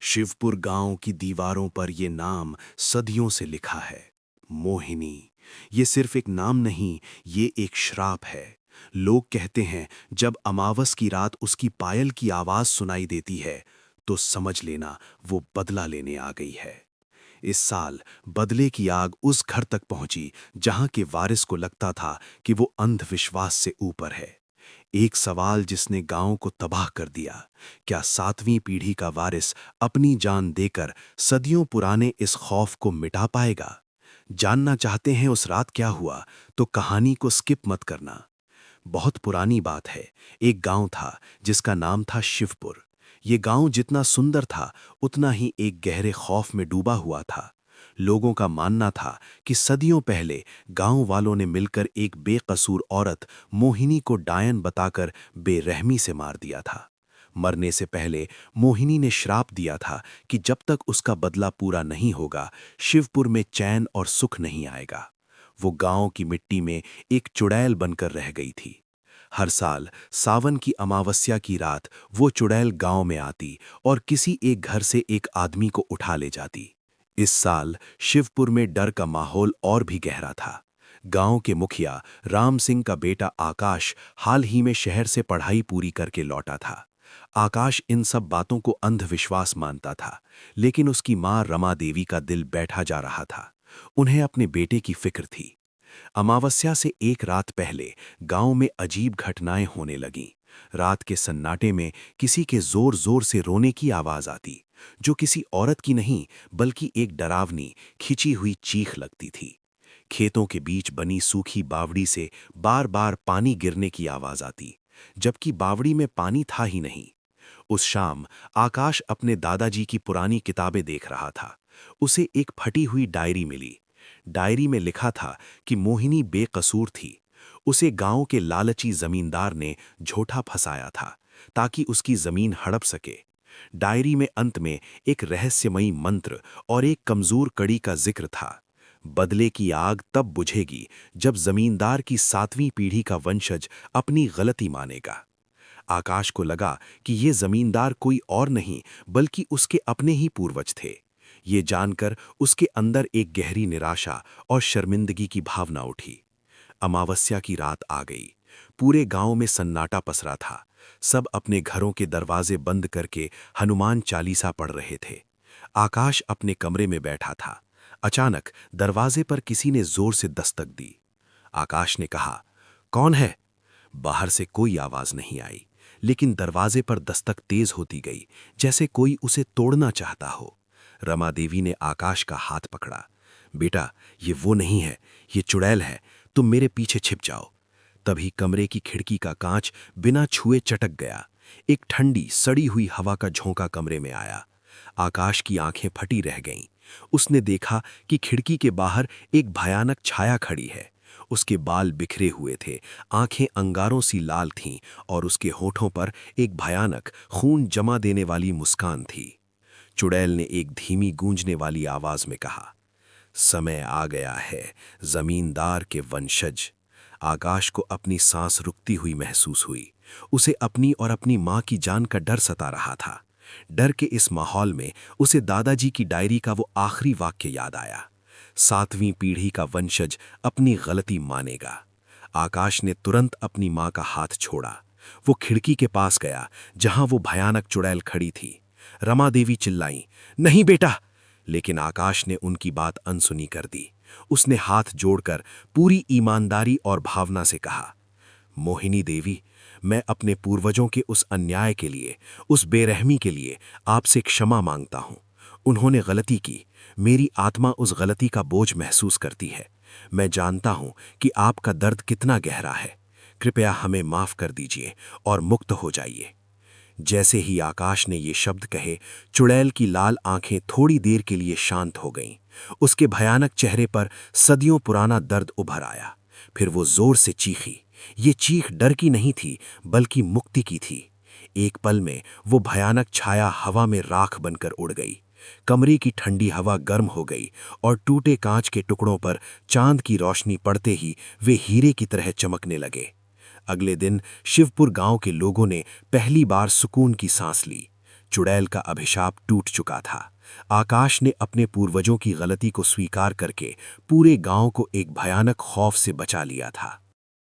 शिवपुर गांव की दीवारों पर ये नाम सदियों से लिखा है। मोहिनी। ये सिर्फ एक नाम नहीं, ये एक श्राप है। लोग कहते हैं जब अमावस की रात उसकी पायल की आवाज सुनाई देती है तो समझ लेना वो बदला लेने आ गई है। इस साल बदले की आग उस घर तक पहुंची जहां के वारिस को लगता था कि वो अंधविश्वास से ऊपर है। एक सवाल जिसने गांव को तबाह कर दिया। क्या 7वीं पीढ़ी का वारिस अपनी जान देकर सदियों पुराने इस खौफ को मिटा पाएगा? जानना चाहते हैं उस रात क्या हुआ? तो कहानी को स्किप मत करना। बहुत पुरानी बात है। एक गांव था जिसका नाम था शिवपुर। ये गांव जितना सुंदर था उतना ही एक गहरे खौफ में डूबा हुआ था। लोगों का मानना था कि सदियों पहले गांव वालों ने मिलकर एक बेकसूर औरत मोहिनी को डायन बताकर बेरहमी से मार दिया था। मरने से पहले मोहिनी ने श्राप दिया था कि जब तक उसका बदला पूरा नहीं होगा शिवपुर में चैन और सुख नहीं आएगा। वो गांव की मिट्टी में एक चुड़ैल बनकर रह गई थी। हर साल सावन की अमावस्या की रात वो चुड़ैल गांव में आती और किसी एक घर से एक आदमी को उठा ले जाती। इस साल शिवपुर में डर का माहौल और भी गहरा था। गांव के मुखिया राम सिंह का बेटा आकाश हाल ही में शहर से पढ़ाई पूरी करके लौटा था। आकाश इन सब बातों को अंधविश्वास मानता था, लेकिन उसकी मां रमा देवी का दिल बैठा जा रहा था। उन्हें अपने बेटे की फिक्र थी। अमावस्या से एक रात पहले गांव में अजीब घटनाएं होने लगीं। रात के सन्नाटे में किसी के जोर जोर से रोने की आवाज आती, जो किसी औरत की नहीं बल्कि एक डरावनी खिंची हुई चीख लगती थी। खेतों के बीच बनी सूखी बावड़ी से बार बार पानी गिरने की आवाज आती, जबकि बावड़ी में पानी था ही नहीं। उस शाम आकाश अपने दादाजी की पुरानी किताबें देख रहा था। उसे एक फटी हुई डायरी मिली। डायरी में लिखा था कि मोहिनी बेकसूर थी। उसे गांव के लालची जमींदार ने झूठा फंसाया था ताकि उसकी जमीन हड़प सके। डायरी में अंत में एक रहस्यमयी मंत्र और एक कमजोर कड़ी का जिक्र था। बदले की आग तब बुझेगी जब जमींदार की 7वीं पीढ़ी का वंशज अपनी गलती मानेगा। आकाश को लगा कि ये जमींदार कोई और नहीं बल्कि उसके अपने ही पूर्वज थे। ये जानकर उसके अंदर एक गहरी निराशा और शर्मिंदगी की भावना उठी। अमावस्या की रात आ गई। पूरे गांव में सन्नाटा पसरा था। सब अपने घरों के दरवाजे बंद करके हनुमान चालीसा पढ़ रहे थे। आकाश अपने कमरे में बैठा था। अचानक दरवाजे पर किसी ने जोर से दस्तक दी। आकाश ने कहा, कौन है? बाहर से कोई आवाज नहीं आई, लेकिन दरवाजे पर दस्तक तेज होती गई, जैसे कोई उसे तोड़ना चाहता हो। रमा देवी ने आकाश का हाथ पकड़ा। बेटा, ये वो नहीं है, ये चुड़ैल है, तुम मेरे पीछे छिप जाओ। तभी कमरे की खिड़की का कांच बिना छुए चटक गया। एक ठंडी सड़ी हुई हवा का झोंका कमरे में आया। आकाश की आंखें फटी रह गईं। उसने देखा कि खिड़की के बाहर एक भयानक छाया खड़ी है। उसके बाल बिखरे हुए थे, आंखें अंगारों सी लाल थीं और उसके होठों पर एक भयानक खून जमा देने वाली मुस्कान थी। चुड़ैल ने एक धीमी गूंजने वाली आवाज में कहा, समय आ गया है जमींदार के वंशज। आकाश को अपनी सांस रुकती हुई महसूस हुई। उसे अपनी और अपनी मां की जान का डर सता रहा था। डर के इस माहौल में उसे दादाजी की डायरी का वो आखिरी वाक्य याद आया, 7वीं पीढ़ी का वंशज अपनी गलती मानेगा। आकाश ने तुरंत अपनी मां का हाथ छोड़ा। वो खिड़की के पास गया जहां वो भयानक चुड़ैल खड़ी थी। रमा देवी चिल्लाईं, नहीं बेटा! लेकिन आकाश ने उनकी बात अनसुनी कर दी। उसने हाथ जोड़कर पूरी ईमानदारी और भावना से कहा, मोहिनी देवी, मैं अपने पूर्वजों के उस अन्याय के लिए, उस बेरहमी के लिए आपसे क्षमा मांगता हूं। उन्होंने गलती की। मेरी आत्मा उस गलती का बोझ महसूस करती है। मैं जानता हूं कि आपका दर्द कितना गहरा है। कृपया हमें माफ कर दीजिए और मुक्त हो जाइए। जैसे ही आकाश ने ये शब्द कहे, चुड़ैल की लाल आंखें थोड़ी देर के लिए शांत हो गईं। उसके भयानक चेहरे पर सदियों पुराना दर्द उभर आया। फिर वो जोर से चीखी। ये चीख डर की नहीं थी बल्कि मुक्ति की थी। एक पल में वो भयानक छाया हवा में राख बनकर उड़ गई। कमरे की ठंडी हवा गर्म हो गई और टूटे कांच के टुकड़ों पर चांद की रोशनी पड़ते ही वे हीरे की तरह चमकने लगे। अगले दिन शिवपुर गांव के लोगों ने पहली बार सुकून की सांस ली। चुड़ैल का अभिशाप टूट चुका था। आकाश ने अपने पूर्वजों की गलती को स्वीकार करके पूरे गांव को एक भयानक खौफ से बचा लिया था।